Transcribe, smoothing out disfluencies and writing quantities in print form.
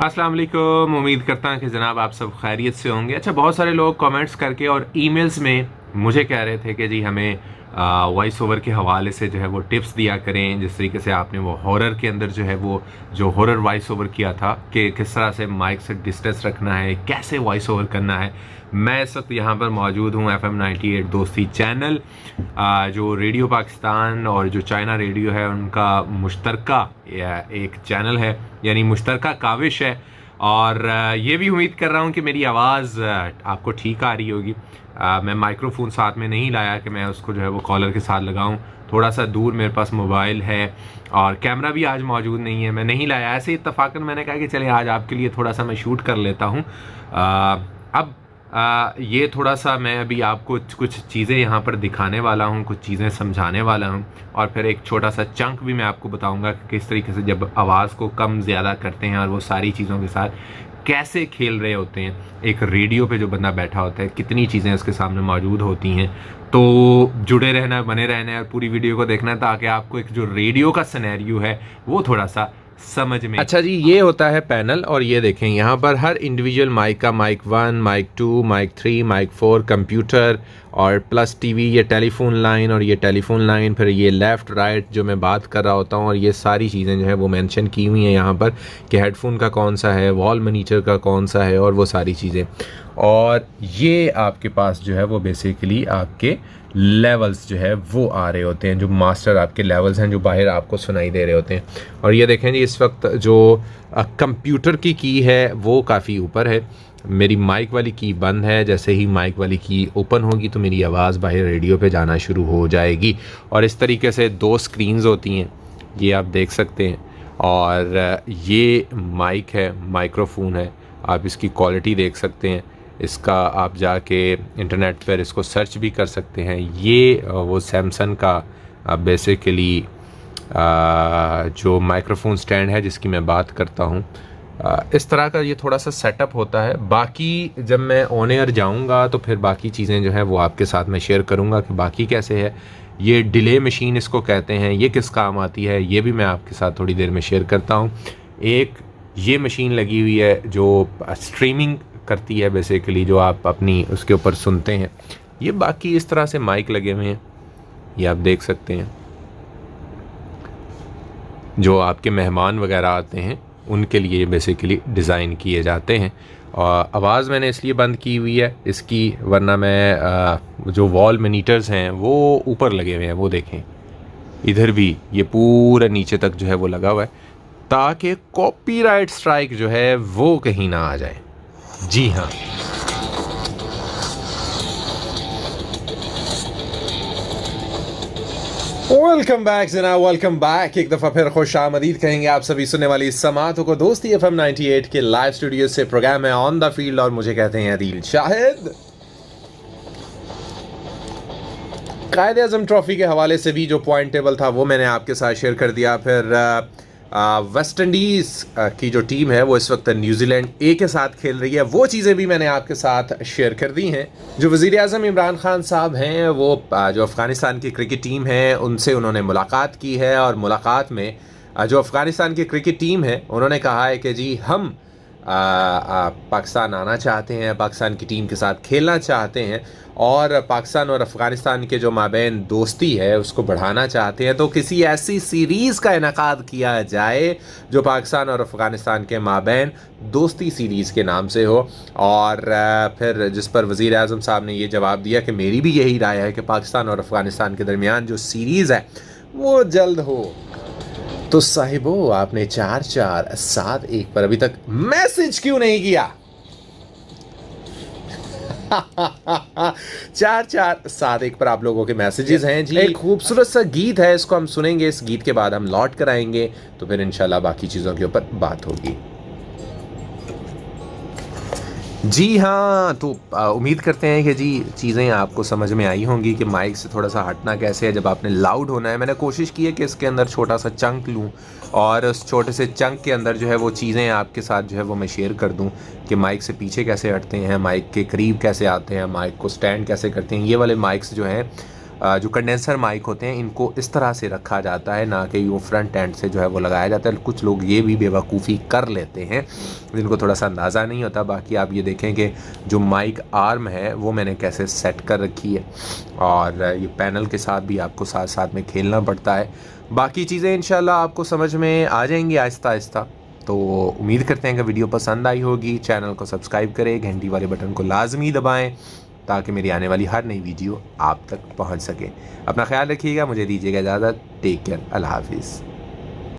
अस्सलाम वालेकुम। उम्मीद करता हूँ कि जनाब आप सब खैरियत से होंगे। अच्छा, बहुत सारे लोग कमेंट्स करके और ईमेल्स में मुझे कह रहे थे कि जी हमें वॉइस ओवर के हवाले से जो है वो टिप्स दिया करें। जिस तरीके से आपने वो हॉरर के अंदर जो है वो जो हॉरर वॉइस ओवर किया था कि किस तरह से माइक से डिस्टेंस रखना है, कैसे वॉइस ओवर करना है। मैं इस वक्त यहाँ पर मौजूद हूँ FM 98 दोस्ती चैनल, जो रेडियो पाकिस्तान और जो चाइना रेडियो है उनका मुश्तरका एक चैनल है, यानी मुश्तरका काविश है। और ये भी उम्मीद कर रहा हूँ कि मेरी आवाज़ आपको ठीक आ रही होगी। मैं माइक्रोफोन साथ में नहीं लाया कि मैं उसको जो है वो कॉलर के साथ लगाऊं। थोड़ा सा दूर मेरे पास मोबाइल है और कैमरा भी आज मौजूद नहीं है, मैं नहीं लाया। ऐसे इत्तफाकन मैंने कहा कि चले आज आपके लिए थोड़ा सा मैं शूट कर लेता हूं। अब ये थोड़ा सा मैं अभी आपको कुछ चीज़ें यहाँ पर दिखाने वाला हूँ, कुछ चीज़ें समझाने वाला हूँ और फिर एक छोटा सा चंक भी मैं आपको बताऊँगा कि किस तरीके से जब आवाज़ को कम ज़्यादा करते हैं और वो सारी चीज़ों के साथ कैसे खेल रहे होते हैं। एक रेडियो पे जो बंदा बैठा होता है, कितनी चीज़ें उसके सामने मौजूद होती हैं। तो जुड़े रहना है, बने रहना है और पूरी वीडियो को देखना है ताकि आपको एक जो रेडियो का सिनेरियो है वो थोड़ा सा समझ में। अच्छा जी, ये होता है पैनल और ये देखें यहाँ पर हर इंडिविजुअल माइक का mic 1, mic 2, mic 3, mic 4, computer और प्लस टीवी, ये टेलीफोन लाइन और ये टेलीफोन लाइन, फिर ये लेफ़्ट राइट जो मैं बात कर रहा होता हूँ, और ये सारी चीज़ें जो है वो मेंशन की हुई हैं यहाँ पर कि हेडफोन का कौन सा है, वॉल मॉनिटर का कौन सा है और वो सारी चीज़ें। और ये आपके पास जो है वो बेसिकली आपके लेवल्स जो है वो आ रहे होते हैं, जो मास्टर आपके लेवल्स हैं जो बाहर आपको सुनाई दे रहे होते हैं। और ये देखें जी, इस वक्त जो कंप्यूटर की है वो काफ़ी ऊपर है, मेरी माइक वाली की बंद है। जैसे ही माइक वाली की ओपन होगी तो मेरी आवाज़ बाहर रेडियो पे जाना शुरू हो जाएगी। और इस तरीके से दो स्क्रीन्स होती हैं, ये आप देख सकते हैं। और ये माइक है, माइक्रोफोन है, आप इसकी क्वालिटी देख सकते हैं। इसका आप जाके इंटरनेट पर इसको सर्च भी कर सकते हैं। ये वो सैमसंग का बेसिकली जो माइक्रोफोन स्टैंड है जिसकी मैं बात करता हूँ, इस तरह का ये थोड़ा सा सेटअप होता है। बाकी जब मैं ऑन एयर जाऊँगा तो फिर बाकी चीज़ें जो है वो आपके साथ मैं शेयर करूँगा कि बाकी कैसे है। ये डिले मशीन इसको कहते हैं, ये किस काम आती है ये भी मैं आपके साथ थोड़ी देर में शेयर करता हूँ। एक ये मशीन लगी हुई है जो स्ट्रीमिंग करती है बेसिकली, जो आप अपनी उसके ऊपर सुनते हैं। ये बाकी इस तरह से माइक लगे हुए हैं, ये आप देख सकते हैं। जो आपके मेहमान वगैरह आते हैं उनके लिए बेसिकली डिज़ाइन किए जाते हैं। और आवाज़ मैंने इसलिए बंद की हुई है इसकी, वरना मैं जो वॉल मॉनिटर्स हैं वो ऊपर लगे हुए हैं, वो देखें इधर भी ये पूरा नीचे तक जो है वो लगा हुआ है ताकि कॉपीराइट स्ट्राइक जो है वो कहीं ना आ जाए। जी हाँ, वेलकम बैक जना, वेलकम बैक। एक दफ़ा फिर खुश आमदीद कहेंगे आप सभी सुनने वाली समातों को। दोस्ती FM 98 के लाइव स्टूडियो से प्रोग्राम है ऑन द फील्ड और मुझे कहते हैं अदील शाहिद। कायद-ए-आज़म ट्रॉफी के हवाले से भी जो पॉइंट टेबल था वो मैंने आपके साथ शेयर कर दिया। फिर वेस्ट इंडीज़ की जो टीम है वो इस वक्त न्यूजीलैंड ए के साथ खेल रही है, वो चीज़ें भी मैंने आपके साथ शेयर कर दी हैं। जो वज़ीर आज़म इमरान खान साहब हैं वो जो अफ़गानिस्तान की क्रिकेट टीम है उनसे उन्होंने मुलाकात की है और मुलाकात में जो अफ़गानिस्तान की क्रिकेट टीम है उन्होंने कहा है कि जी हम पाकिस्तान आना चाहते हैं, पाकिस्तान की टीम के साथ खेलना चाहते हैं और पाकिस्तान और अफ़गानिस्तान के जो माबैन दोस्ती है उसको बढ़ाना चाहते हैं। तो किसी ऐसी सीरीज़ का इनेकाद किया जाए जो पाकिस्तान और अफ़गानिस्तान के माबैन दोस्ती सीरीज़ के नाम से हो। और फिर जिस पर वज़ीर आज़म साहब ने ये जवाब दिया कि मेरी भी यही राय है कि पाकिस्तान और अफ़गानिस्तान के दरमियान जो सीरीज़ है वो जल्द हो। तो साहिबो, आपने 4471 पर अभी तक मैसेज क्यों नहीं किया? 4471 पर आप लोगों के मैसेजेस हैं जी। एक खूबसूरत सा गीत है, इसको हम सुनेंगे। इस गीत के बाद हम लौट कर आएंगे तो फिर इंशाल्लाह बाकी चीज़ों के ऊपर बात होगी। जी हाँ, तो उम्मीद करते हैं कि जी चीज़ें आपको समझ में आई होंगी कि माइक से थोड़ा सा हटना कैसे है जब आपने लाउड होना है। मैंने कोशिश की है कि इसके अंदर छोटा सा चंक लूँ और उस छोटे से चंक के अंदर जो है वो चीज़ें आपके साथ जो है वो मैं शेयर कर दूँ कि माइक से पीछे कैसे हटते हैं, माइक के करीब कैसे आते हैं, माइक को स्टैंड कैसे करते हैं। ये वाले माइक्स जो हैं जो कंडेंसर माइक होते हैं इनको इस तरह से रखा जाता है, ना कि वो फ्रंट एंड से जो है वो लगाया जाता है। कुछ लोग ये भी बेवकूफ़ी कर लेते हैं जिनको थोड़ा सा अंदाज़ा नहीं होता। बाकी आप ये देखें कि जो माइक आर्म है वो मैंने कैसे सेट कर रखी है, और ये पैनल के साथ भी आपको साथ साथ में खेलना पड़ता है। बाकी चीज़ें इंशाल्लाह आपको समझ में आ जाएंगी आहिस्ता आहिस्ता। तो उम्मीद करते हैं कि वीडियो पसंद आई होगी। चैनल को सब्सक्राइब करें, घंटी वाले बटन को लाजमी दबाएं ताकि मेरी आने वाली हर नई वीडियो आप तक पहुंच सके। अपना ख्याल रखिएगा, मुझे दीजिएगा इजाज़त। टेक केयर, अल्लाह हाफिज़।